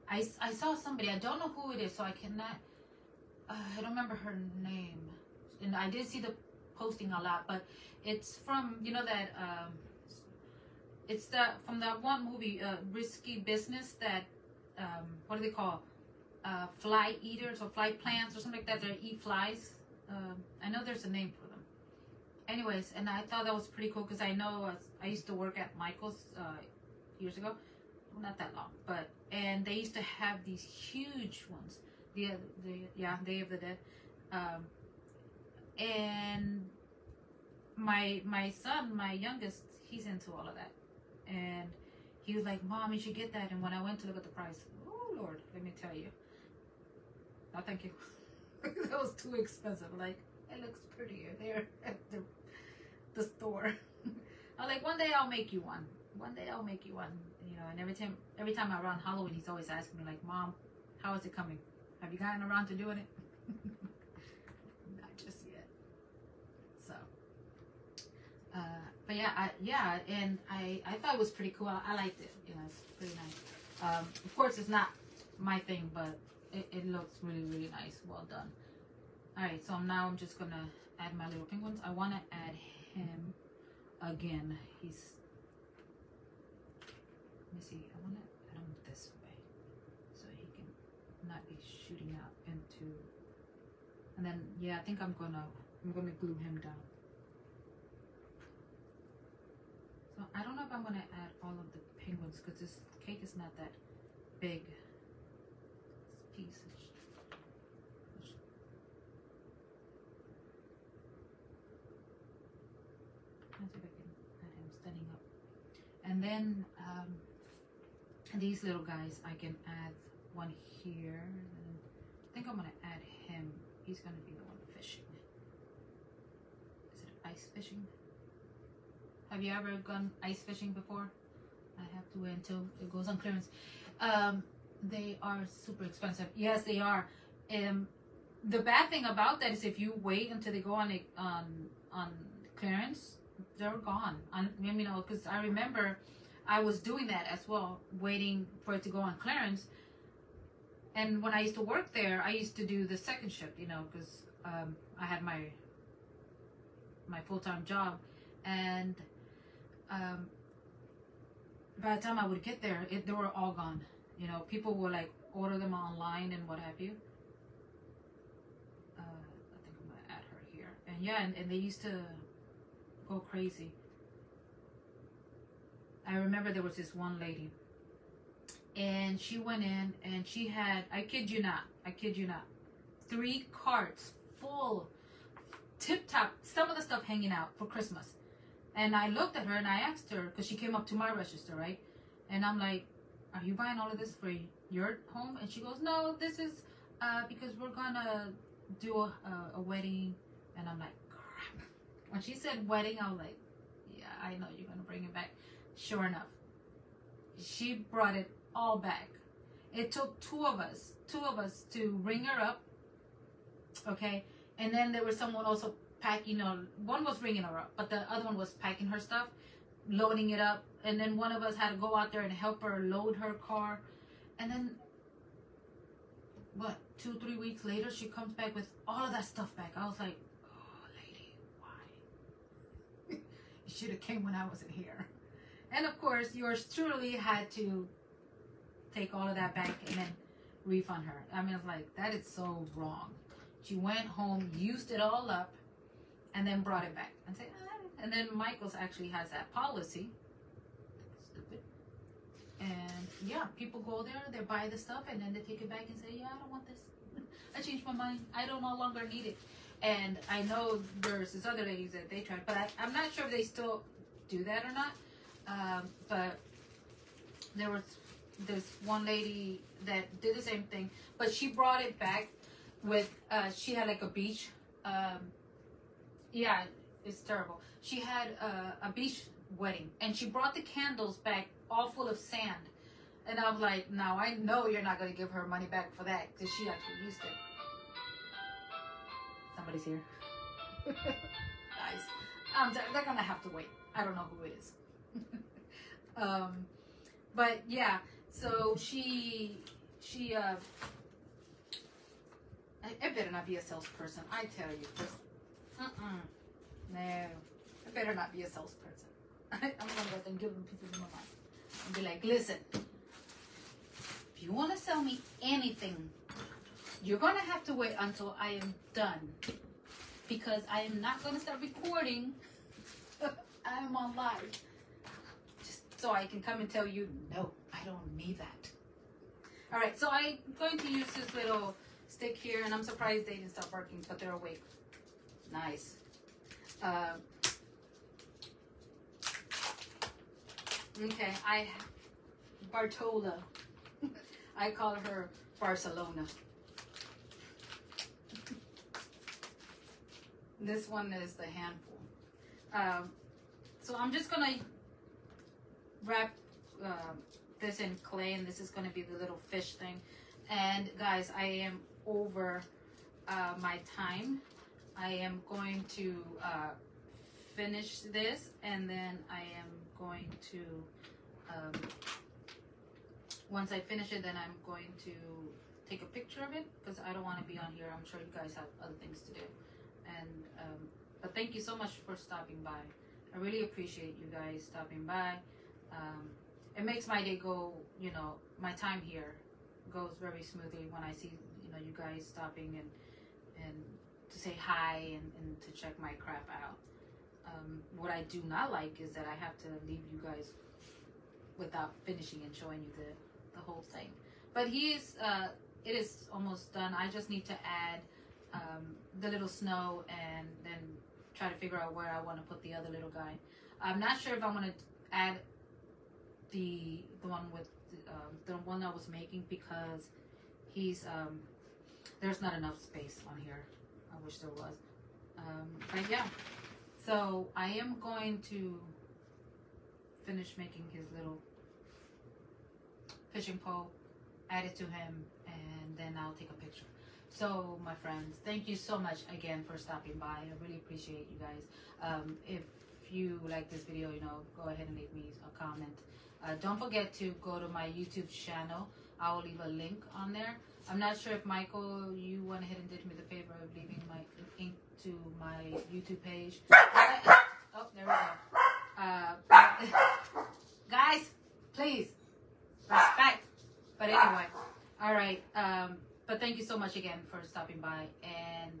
I saw somebody, I don't know who it is, so I cannot, I don't remember her name, and I did see the posting a lot, but it's from, you know, that it's from that one movie, Risky Business, that what do they call, fly eaters or fly plants or something like that, they eat flies. I know there's a name for them. Anyways, and I thought that was pretty cool, because I know I used to work at Michael's years ago. Well, not that long, but, and they used to have these huge ones. Day of the Dead. And my son, my youngest, he's into all of that. And he was like, Mom, you should get that. And when I went to look at the price, oh Lord, let me tell you. No, thank you. That was too expensive. Like, it looks prettier there at the store. I'm like, one day I'll make you one. One day I'll make you one. You know, and every time around Halloween, he's always asking me, like, Mom, how is it coming? Have you gotten around to doing it? Not just yet. So, but yeah, and I thought it was pretty cool. I liked it. You know, it's pretty nice. Of course, it's not my thing, but it looks really, really nice. Well done. All right, so now I'm just gonna add my little penguins. I want to add him again. He's, let me see. I want to add him this way so he can not be shooting out into. And then yeah, I think I'm gonna glue him down. So I don't know if I'm gonna add all of the penguins, because this cake is not that big. This piece is. Let's see if I can add him standing up. And then these little guys, I can add one here. And I think I'm gonna add him. He's gonna be the one fishing. Is it ice fishing? Have you ever gone ice fishing before? I have to wait until it goes on clearance. They are super expensive. Yes, they are. The bad thing about that is if you wait until they go on clearance, they're gone. Because I remember I was doing that as well, waiting for it to go on clearance. And when I used to work there, I used to do the second shift, because I had my full-time job, and by the time I would get there, they were all gone. People would like order them online and what have you. I think I'm gonna add her here, and yeah, and they used to go crazy. I remember there was this one lady, and she went in and she had, I kid you not, 3 carts full, tip top, some of the stuff hanging out for Christmas. And I looked at her and I asked her, because she came up to my register, right? And I'm like, are you buying all of this for your home? And she goes, no, this is because we're gonna do a wedding. And I'm like, crap. When she said wedding, I was like, yeah, I know you're gonna bring it back. Sure enough, she brought it all back. It took two of us to ring her up, okay? And then there was someone also packing, one was ringing her up, but the other one was packing her stuff, loading it up. And then one of us had to go out there and help her load her car. And then, 2-3 weeks later, she comes back with all of that stuff back. I was like, oh, lady, why? You should have came when I wasn't here. And of course, yours truly had to take all of that back and then refund her. I mean, it's like, that is so wrong. She went home, used it all up, and then brought it back and said, and then Michael's actually has that policy. Stupid. And yeah, people go there, they buy the stuff, and then they take it back and say, yeah, I don't want this. I changed my mind. I don't no longer need it. And I know there's this other ladies that they tried, but I'm not sure if they still do that or not. But there was this one lady that did the same thing, but she brought it back with, she had like a beach, yeah, it's terrible. She had a beach wedding, and she brought the candles back all full of sand. And I was like, now I know you're not going to give her money back for that, because she actually used it. Somebody's here. Guys, they're going to have to wait. I don't know who it is. But yeah, so she I better not be a salesperson, I tell you. No, I better not be a salesperson. I'm gonna let them give them pieces of my mind and be like, listen, if you want to sell me anything, you're gonna have to wait until I am done, because I am not gonna start recording. I am on live, just so I can come and tell you, no, I don't need that. All right, so I'm going to use this little stick here, and I'm surprised they didn't stop working, but they're awake. Nice. Okay, Bartola. I call her Barcelona. This one is the handful. So I'm just gonna wrap this in clay, and this is gonna be the little fish thing. And guys, I am over my time. I am going to finish this, and then I am going to, once I finish it, then I'm going to take a picture of it, because I don't want to be on here. I'm sure you guys have other things to do. And but thank you so much for stopping by. I really appreciate you guys stopping by. It makes my day go, my time here goes very smoothly when I see, you guys stopping and to say hi and to check my crap out. What I do not like is that I have to leave you guys without finishing and showing you the whole thing. But it is almost done. I just need to add the little snow and then try to figure out where I want to put the other little guy. I'm not sure if I want to add the one with the one I was making, because he's there's not enough space on here. I wish there was. But yeah, so I am going to finish making his little fishing pole, add it to him, and then I'll take a picture. So my friends, thank you so much again for stopping by. I really appreciate you guys. If you like this video, you know, go ahead and leave me a comment. Don't forget to go to my YouTube channel. I will leave a link on there. I'm not sure if Michael, you went ahead and did me the favor of leaving my link to my YouTube page. Oh, there we go. Guys, please respect. But anyway, all right. But thank you so much again for stopping by. And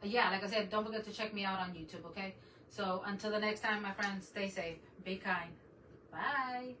yeah, like I said, don't forget to check me out on YouTube. Okay. So until the next time, my friends, stay safe, be kind. Bye.